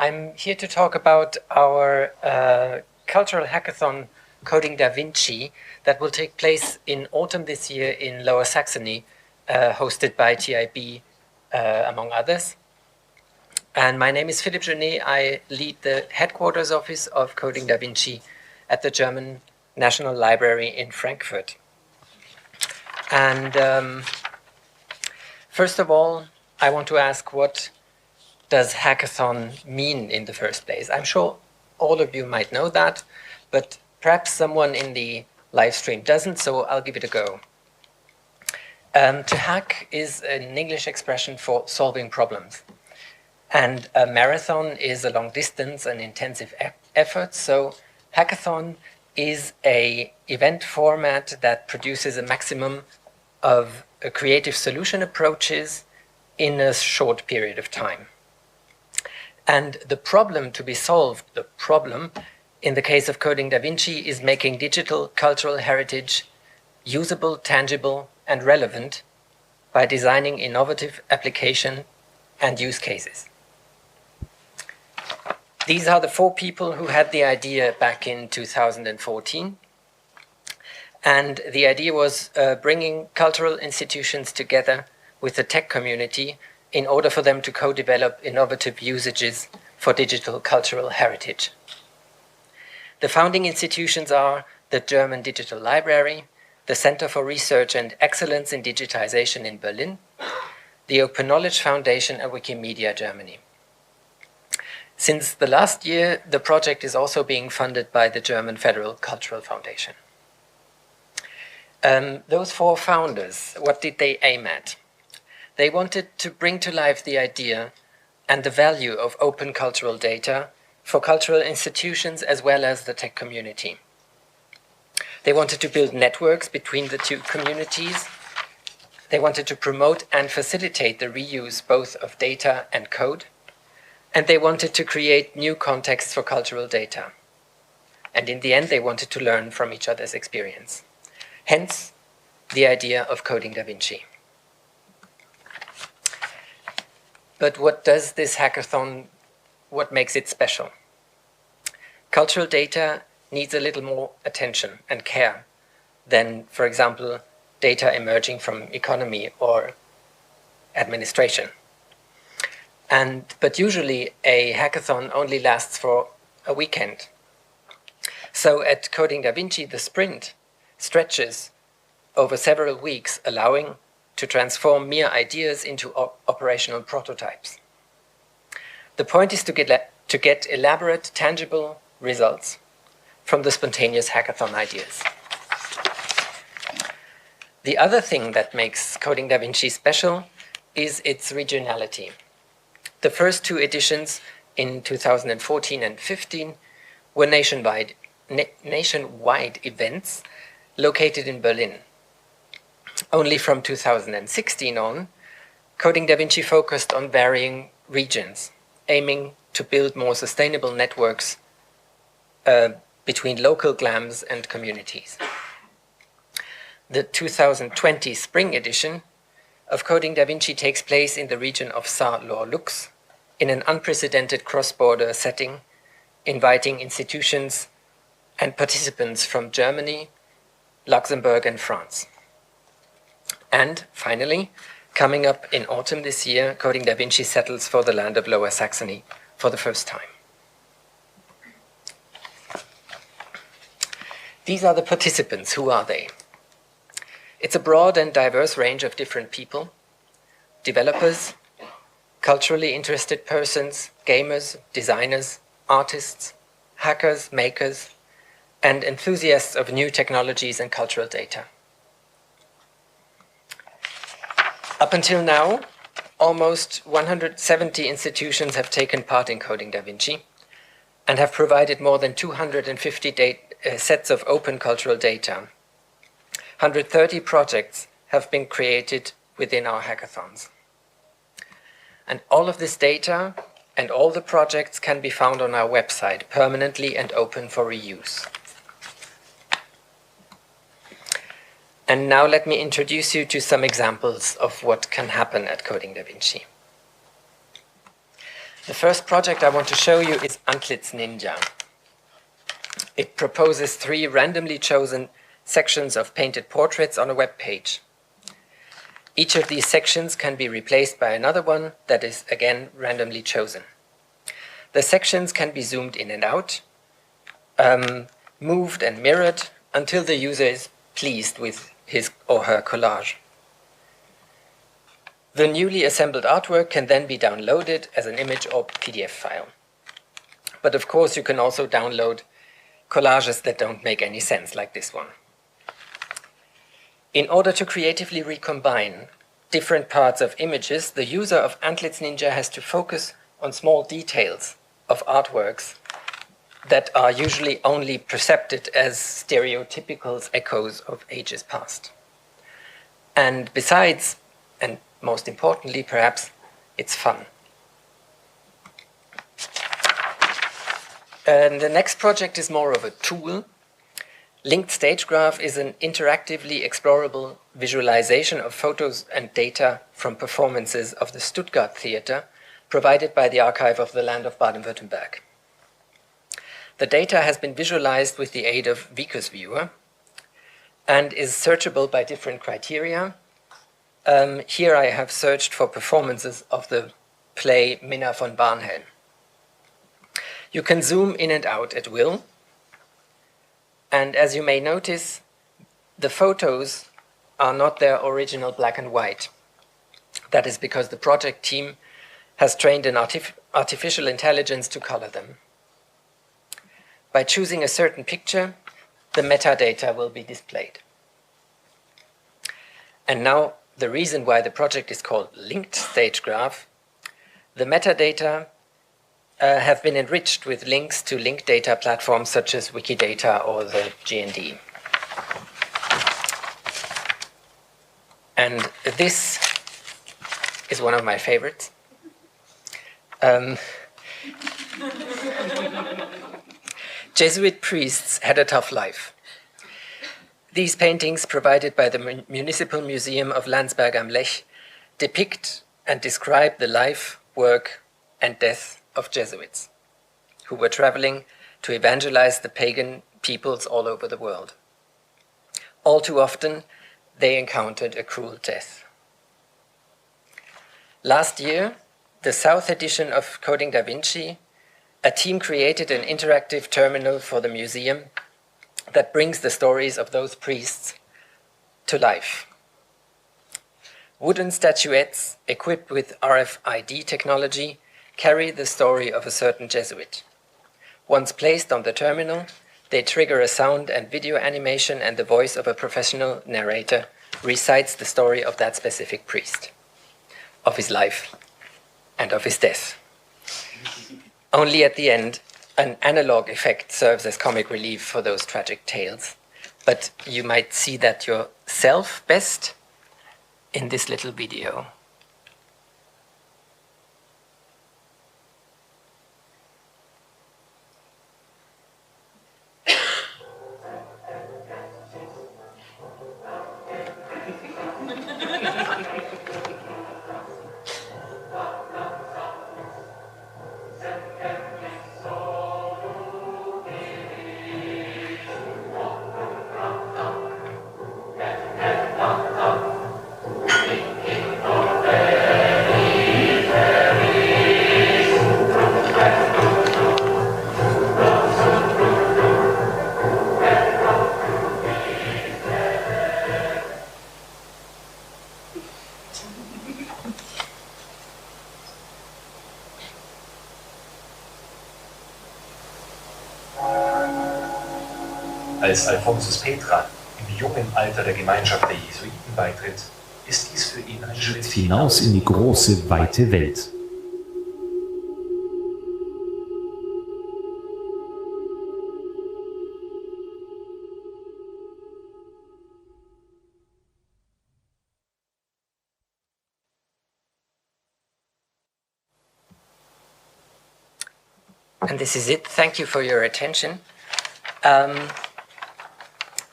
I'm here to talk about our cultural hackathon Coding Da Vinci that will take place in autumn this year in Lower Saxony, hosted by TIB, among others. And my name is Philippe Genet. I lead the headquarters office of Coding Da Vinci at the German National Library in Frankfurt. And first of all, I want to ask, what does hackathon mean in the first place? I'm sure all of you might know that, but perhaps someone in the live stream doesn't, so I'll give it a go. To hack is an English expression for solving problems. And a marathon is a long distance and intensive effort, so hackathon is an event format that produces a maximum of creative solution approaches in a short period of time. And the problem to be solved, the problem in the case of Coding Da Vinci, is making digital cultural heritage usable, tangible, and relevant by designing innovative application and use cases. These are the 4 people who had the idea back in 2014. And the idea was bringing cultural institutions together with the tech community in order for them to co-develop innovative usages for digital cultural heritage. The founding institutions are the German Digital Library, the Center for Research and Excellence in Digitization in Berlin, the Open Knowledge Foundation, and Wikimedia Germany. Since the last year, the project is also being funded by the German Federal Cultural Foundation. Those 4 founders, what did they aim at? They wanted to bring to life the idea and the value of open cultural data for cultural institutions as well as the tech community. They wanted to build networks between the 2 communities. They wanted to promote and facilitate the reuse both of data and code. And they wanted to create new contexts for cultural data. And in the end, they wanted to learn from each other's experience. Hence, the idea of Coding Da Vinci. But what does this hackathon, what makes it special? Cultural data needs a little more attention and care than, for example, data emerging from economy or administration. But usually a hackathon only lasts for a weekend. So at Coding Da Vinci, the sprint stretches over several weeks, allowing to transform mere ideas into operational prototypes. The point is to get elaborate, tangible results from the spontaneous hackathon ideas. The other thing that makes Coding Da Vinci special is its regionality. The first 2 editions in 2014 and 15 were nationwide events located in Berlin. Only from 2016 on, Coding Da Vinci focused on varying regions, aiming to build more sustainable networks between local GLAMs and communities. The 2020 spring edition of Coding Da Vinci takes place in the region of Saar-Lorlux in an unprecedented cross-border setting, inviting institutions and participants from Germany, Luxembourg, and France. And finally, coming up in autumn this year, Coding Da Vinci settles for the land of Lower Saxony for the first time. These are the participants. Who are they? It's a broad and diverse range of different people: developers, culturally interested persons, gamers, designers, artists, hackers, makers, and enthusiasts of new technologies and cultural data. Up until now, almost 170 institutions have taken part in Coding Da Vinci and have provided more than 250 sets of open cultural data. 130 projects have been created within our hackathons. And all of this data and all the projects can be found on our website, permanently and open for reuse. And now let me introduce you to some examples of what can happen at Coding Da Vinci. The first project I want to show you is Antlitz Ninja. It proposes 3 randomly chosen sections of painted portraits on a web page. Each of these sections can be replaced by another one that is again randomly chosen. The sections can be zoomed in and out, moved and mirrored until the user is pleased with his or her collage. The newly assembled artwork can then be downloaded as an image or PDF file. But of course you can also download collages that don't make any sense, like this one. In order to creatively recombine different parts of images, the user of Antlitz Ninja has to focus on small details of artworks that are usually only perceived as stereotypical echoes of ages past. And besides, and most importantly perhaps, it's fun. And the next project is more of a tool. Linked Stage Graph is an interactively explorable visualization of photos and data from performances of the Stuttgart Theater provided by the Archive of the Land of Baden-Württemberg. The data has been visualized with the aid of Vicus Viewer and is searchable by different criteria. Here I have searched for performances of the play Minna von Barnhelm. You can zoom in and out at will. And as you may notice, the photos are not their original black and white. That is because the project team has trained an artificial intelligence to color them. By choosing a certain picture, the metadata will be displayed. And now the reason why the project is called Linked Stage Graph. The metadata have been enriched with links to linked data platforms such as Wikidata or the GND. And this is one of my favorites. Jesuit priests had a tough life. These paintings, provided by the Municipal Museum of Landsberg am Lech, depict and describe the life, work, and death of Jesuits, who were traveling to evangelize the pagan peoples all over the world. All too often, they encountered a cruel death. Last year, the South edition of Coding Da Vinci, a team created an interactive terminal for the museum that brings the stories of those priests to life. Wooden statuettes equipped with RFID technology carry the story of a certain Jesuit. Once placed on the terminal, they trigger a sound and video animation, and the voice of a professional narrator recites the story of that specific priest, of his life and of his death. Only at the end, an analog effect serves as comic relief for those tragic tales. But you might see that yourself best in this little video. Als Alphonsus Petra im jungen Alter der Gemeinschaft der Jesuiten beitritt, ist dies für ihn ein Schritt hinaus in die große, weite Welt. And this is it. Thank you for your attention.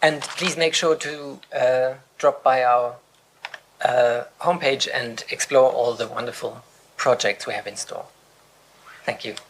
And please make sure to drop by our homepage and explore all the wonderful projects we have in store. Thank you.